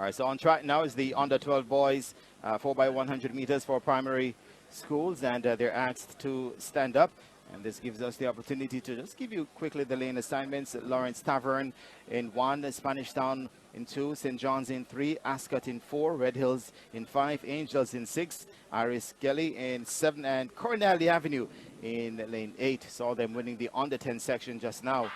right, so on track now is the under 12 boys 4x100 meters for primary schools, and they're asked to stand up. And this gives us the opportunity to just give you quickly the lane assignments. Lawrence Tavern in 1, Spanish Town in 2, St. John's in 3, Ascot in 4, Red Hills in 5, Angels in 6, Iris Gelly in 7, and Cornell Avenue in lane 8. Saw them winning the under 10 section just now.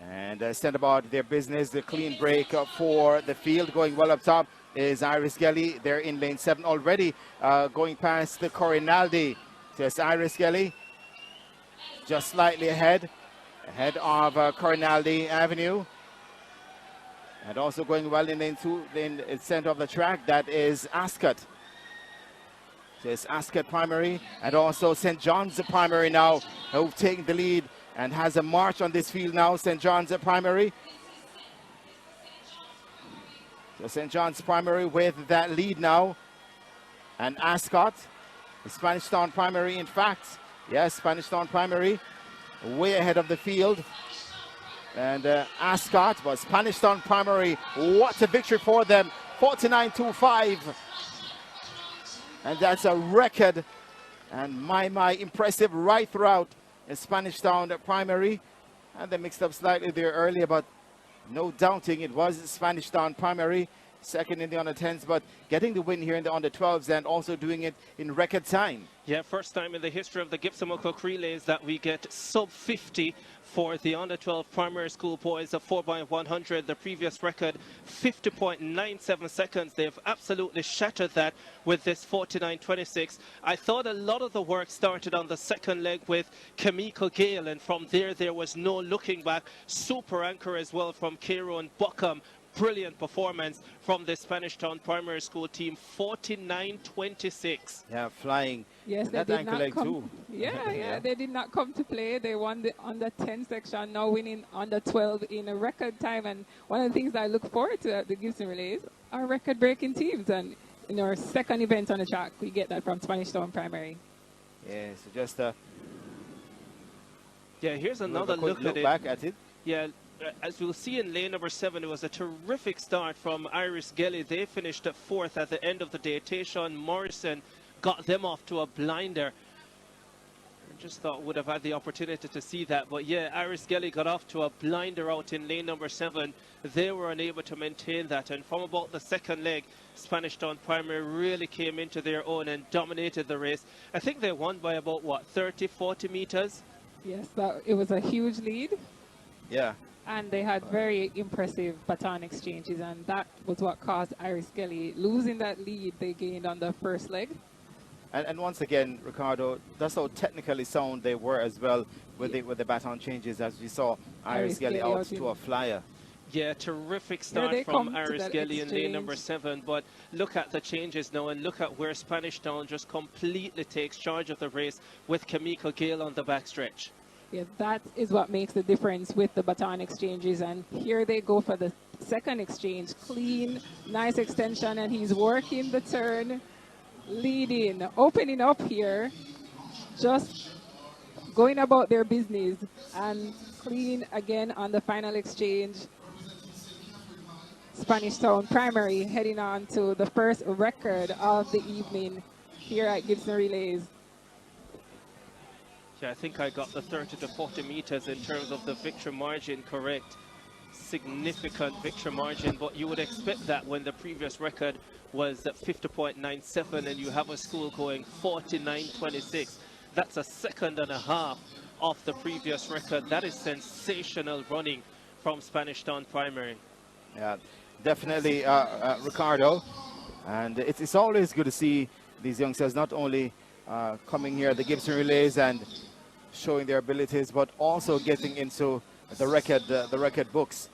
And send about their business. The clean break for the field, going well up top is Iris Gelly. They're in lane 7 already, going past the Corinaldi. Just Iris Gelly just slightly ahead of Corinaldi Avenue. And also going well in lane 2, in the center of the track, that is Ascot. So it's Ascot Primary and also St. John's Primary now, who've taken the lead and has a march on this field now. St. John's Primary. So St. John's Primary with that lead now. And Ascot, Spanish Town Primary, in fact. Yes, Spanish Town Primary, way ahead of the field. And Ascot, but Spanish Town Primary, what a victory for them. 49.25. And that's a record. And my impressive right throughout in Spanish Town Primary. And they mixed up slightly there earlier, but no doubting it was Spanish Town Primary, second in the under 10s, but getting the win here in the under 12s and also doing it in record time. Yeah, first time in the history of the Gibson McCook relays that we get sub 50 for the under 12 primary school boys of 4x100. The previous record 50.97 seconds. They've absolutely shattered that with this 49.26. I thought a lot of the work started on the second leg with Kamiko Gale, and from there was no looking back. Super anchor as well from Cairo and Buckham. Brilliant performance from the Spanish Town Primary School team, 49.26. Yeah, flying. Yes, that they did ankle not leg come. too. Yeah, they did not come to play. They won the under 10 section, now winning under 12 in a record time. And one of the things I look forward to at the Gibson Relays are record-breaking teams. And in our second event on the track, we get that from Spanish Town Primary. Yeah, so just yeah, here's another look at it. Back at it. Yeah. As we'll see in lane number 7, it was a terrific start from Iris Gelly. They finished at 4th at the end of the day. Tayshawn Morrison got them off to a blinder. I just thought would have had the opportunity to see that. But yeah, Iris Gelly got off to a blinder out in lane number 7. They were unable to maintain that. And from about the second leg, Spanish Town Primary really came into their own and dominated the race. I think they won by about, what, 30, 40 meters? Yes, it was a huge lead. Yeah. And they had very impressive baton exchanges, and that was what caused Iris Gelly losing that lead they gained on the first leg. And once again, Ricardo, that's how technically sound they were as well with the baton changes, as we saw Iris Gelly out to a flyer. Yeah, terrific start from Iris Gelly in lane number 7. But look at the changes now, and look at where Spanish Town just completely takes charge of the race with Kamiko Gale on the backstretch. Yes, that is what makes the difference with the baton exchanges. And here they go for the second exchange. Clean, nice extension, and he's working the turn, leading, opening up here, just going about their business, and clean again on the final exchange. Spanish Town Primary heading on to the first record of the evening here at Gibson Relays. Yeah, I think I got the 30 to 40 meters in terms of the victory margin correct. Significant victory margin, but you would expect that when the previous record was at 50.97 and you have a school going 49.26. That's a second and a half off the previous record. That is sensational running from Spanish Town Primary. Yeah, definitely, Ricardo. And it's always good to see these youngsters not only coming here at the Gibson Relays and showing their abilities, but also getting into the record books.